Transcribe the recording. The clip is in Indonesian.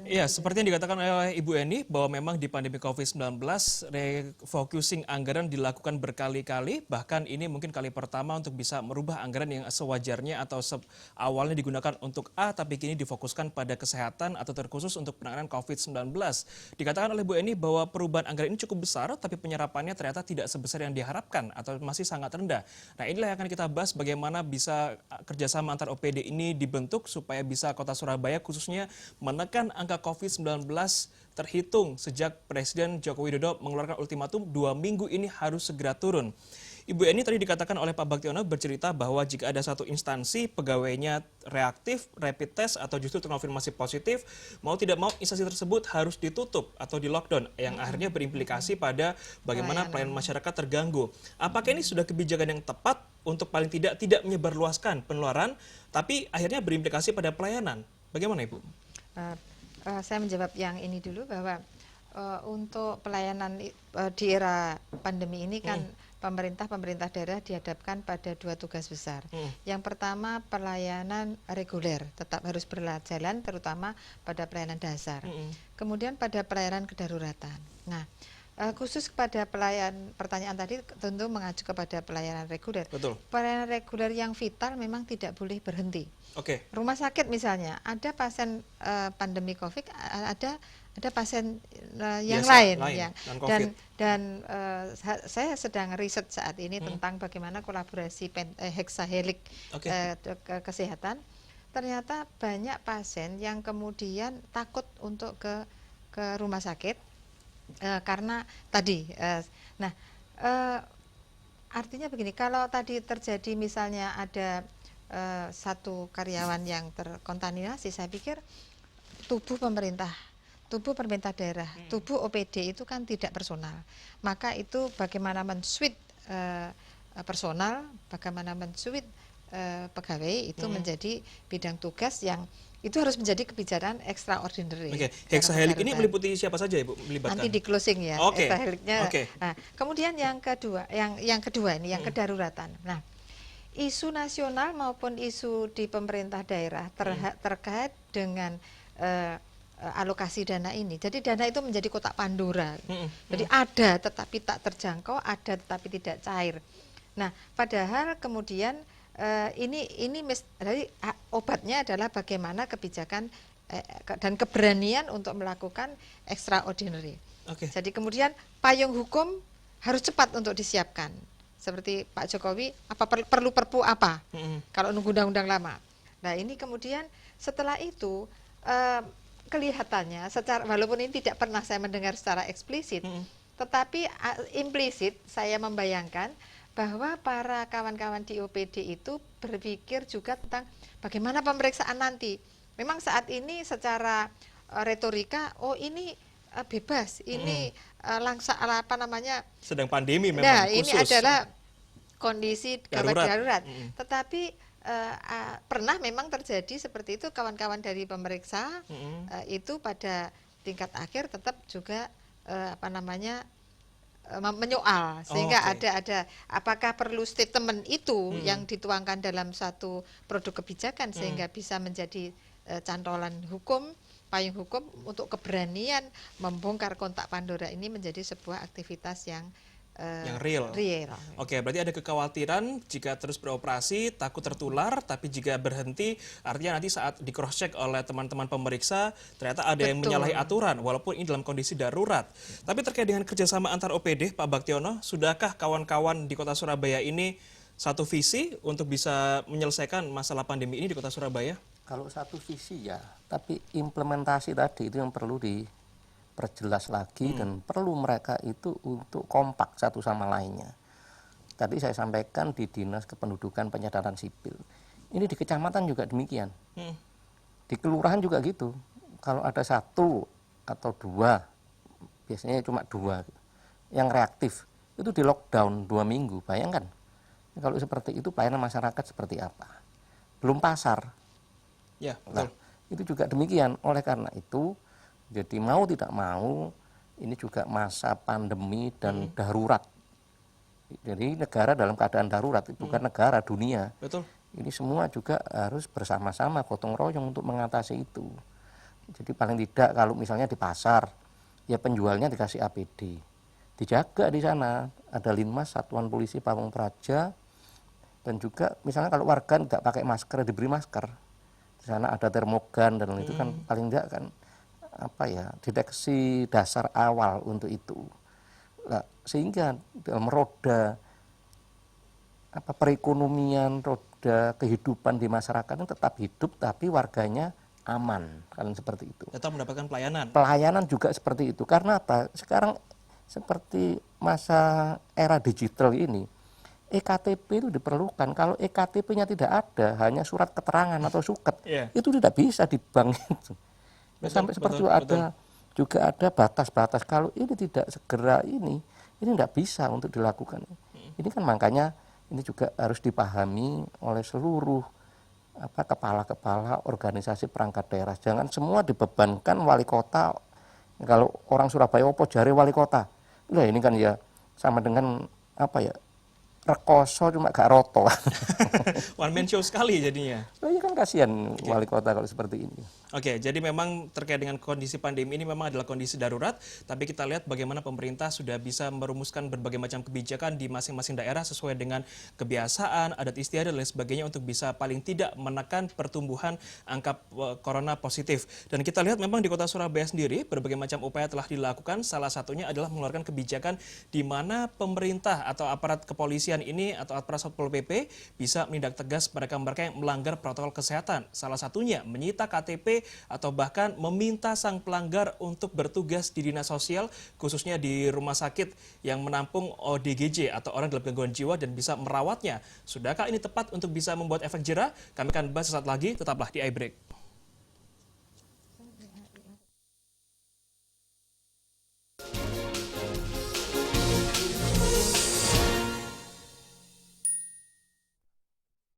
Iya, seperti yang dikatakan oleh Ibu Eni bahwa memang di pandemi COVID-19 refocusing anggaran dilakukan berkali-kali, bahkan ini mungkin kali pertama untuk bisa merubah anggaran yang sewajarnya atau awalnya digunakan untuk A tapi kini difokuskan pada kesehatan atau terkhusus untuk penanganan COVID-19. Dikatakan oleh Bu Eni bahwa perubahan anggaran ini cukup besar tapi penyerapannya ternyata tidak sebesar yang diharapkan atau masih sangat rendah. Nah, inilah yang akan kita bahas bagaimana bisa kerjasama antar OPD ini dibentuk supaya bisa Kota Surabaya khususnya menekan angka COVID-19 terhitung sejak Presiden Joko Widodo mengeluarkan ultimatum 2 minggu ini harus segera turun. Ibu Eni tadi dikatakan oleh Pak Baktiono bercerita bahwa jika ada satu instansi pegawainya reaktif, rapid test atau justru terkonfirmasi positif, mau tidak mau instansi tersebut harus ditutup atau di lockdown yang akhirnya berimplikasi pada bagaimana pelayanan masyarakat terganggu. Apakah ini sudah kebijakan yang tepat untuk paling tidak menyebarluaskan penularan, tapi akhirnya berimplikasi pada pelayanan? Bagaimana Ibu? Saya menjawab yang ini dulu bahwa untuk pelayanan di era pandemi ini kan pemerintah daerah dihadapkan pada 2 tugas besar. Yang pertama pelayanan reguler tetap harus berjalan terutama pada pelayanan dasar. Kemudian pada pelayanan kedaruratan. Nah, khusus kepada pertanyaan tadi tentu mengacu kepada pelayanan reguler. Betul. Pelayanan reguler yang vital memang tidak boleh berhenti. Oke. Rumah sakit misalnya, ada pasien pandemi COVID, ada pasien yang lain ya. Dan saya sedang riset saat ini tentang bagaimana kolaborasi heksahelik kesehatan. Ternyata banyak pasien yang kemudian takut untuk ke rumah sakit karena tadi. Artinya begini, kalau tadi terjadi misalnya ada satu karyawan yang terkontaminasi, saya pikir tubuh pemerintah daerah, tubuh OPD itu kan tidak personal. Maka itu bagaimana men-switch personal, bagaimana men-switch pegawai itu menjadi bidang tugas yang itu harus menjadi kebijakan extraordinary. Oke, heksahelik ini meliputi siapa saja Ibu melibatkan? Nanti di closing ya, heksaheliknya. Nah, kemudian yang kedua ini yang kedaruratan. Nah, isu nasional maupun isu di pemerintah daerah terkait dengan alokasi dana ini. Jadi dana itu menjadi kotak Pandora. Jadi ada tetapi tak terjangkau, ada tetapi tidak cair. Nah, padahal kemudian dari obatnya adalah bagaimana kebijakan dan keberanian untuk melakukan extraordinary. Jadi kemudian payung hukum harus cepat untuk disiapkan. Seperti Pak Jokowi, perlu perpu apa? Kalau nunggu undang-undang lama. Nah, ini kemudian setelah itu kelihatannya walaupun ini tidak pernah saya mendengar secara eksplisit, tetapi implisit saya membayangkan bahwa para kawan-kawan di OPD itu berpikir juga tentang bagaimana pemeriksaan nanti. Memang saat ini secara retorika, ini bebas, ini sedang pandemi memang nah, khusus. Ini adalah kondisi darurat. Tetapi pernah memang terjadi seperti itu, kawan-kawan dari pemeriksa itu pada tingkat akhir tetap juga menyoal, sehingga ada apakah perlu statement itu yang dituangkan dalam satu produk kebijakan sehingga bisa menjadi cantolan hukum, payung hukum untuk keberanian membongkar kotak Pandora ini menjadi sebuah aktivitas yang real. Oke, berarti ada kekhawatiran jika terus beroperasi takut tertular, tapi jika berhenti artinya nanti saat di cross check oleh teman-teman pemeriksa ternyata ada yang menyalahi aturan walaupun ini dalam kondisi darurat. Tapi terkait dengan kerjasama antar OPD, Pak Baktiono, sudahkah kawan-kawan di Kota Surabaya ini satu visi untuk bisa menyelesaikan masalah pandemi ini di Kota Surabaya? Kalau satu visi ya, tapi implementasi tadi itu yang perlu perjelas lagi dan perlu mereka itu untuk kompak satu sama lainnya. Tadi saya sampaikan di Dinas Kependudukan Pencatatan Sipil. Ini di kecamatan juga demikian. Di kelurahan juga gitu. Kalau ada 1 atau 2, biasanya cuma 2 yang reaktif, itu di lockdown 2 minggu. Bayangkan, kalau seperti itu pelayanan masyarakat seperti apa? Belum pasar. Ya, betul. Nah, itu juga demikian. Oleh karena itu, jadi mau tidak mau, ini juga masa pandemi dan darurat. Jadi negara dalam keadaan darurat, bukan negara, dunia. Betul. Ini semua juga harus bersama-sama gotong royong untuk mengatasi itu. Jadi paling tidak kalau misalnya di pasar, ya penjualnya dikasih APD. Dijaga di sana, ada Linmas, Satuan Polisi Pamung Praja, dan juga misalnya kalau warga tidak pakai masker, diberi masker. Di sana ada termogan dan itu kan paling tidak kan deteksi dasar awal untuk itu. Nah, sehingga dalam roda perekonomian, roda kehidupan di masyarakat itu tetap hidup, tapi warganya aman, kan seperti itu. Tetap mendapatkan pelayanan. Pelayanan juga seperti itu. Karena apa? Sekarang seperti masa era digital ini, EKTP itu diperlukan. Kalau EKTP-nya tidak ada, hanya surat keterangan atau suket, itu tidak bisa di bank itu. Sampai seperti itu ada juga ada batas-batas. Kalau ini tidak segera ini tidak bisa untuk dilakukan. Ini kan makanya ini juga harus dipahami oleh seluruh kepala-kepala organisasi perangkat daerah. Jangan semua dibebankan wali kota. Kalau orang Surabaya opo jare wali kota. Lah ini kan ya sama dengan rekoso cuma gak roto. One man show sekali jadinya. Oh iya kan kasihan wali kota kalau seperti ini. Oke, jadi memang terkait dengan kondisi pandemi ini memang adalah kondisi darurat, tapi kita lihat bagaimana pemerintah sudah bisa merumuskan berbagai macam kebijakan di masing-masing daerah sesuai dengan kebiasaan, adat istiadat dan lain sebagainya untuk bisa paling tidak menekan pertumbuhan angka corona positif. Dan kita lihat memang di kota Surabaya sendiri berbagai macam upaya telah dilakukan, salah satunya adalah mengeluarkan kebijakan di mana pemerintah atau aparat kepolisian ini atau aparat Satpol PP bisa menindak tegas mereka-mereka yang melanggar protokol kesehatan. Salah satunya menyita KTP atau bahkan meminta sang pelanggar untuk bertugas di dinas sosial, khususnya di rumah sakit yang menampung ODGJ atau orang dalam gangguan jiwa dan bisa merawatnya. Sudahkah ini tepat untuk bisa membuat efek jera? Kami akan bahas sesaat lagi, tetaplah di iBreak.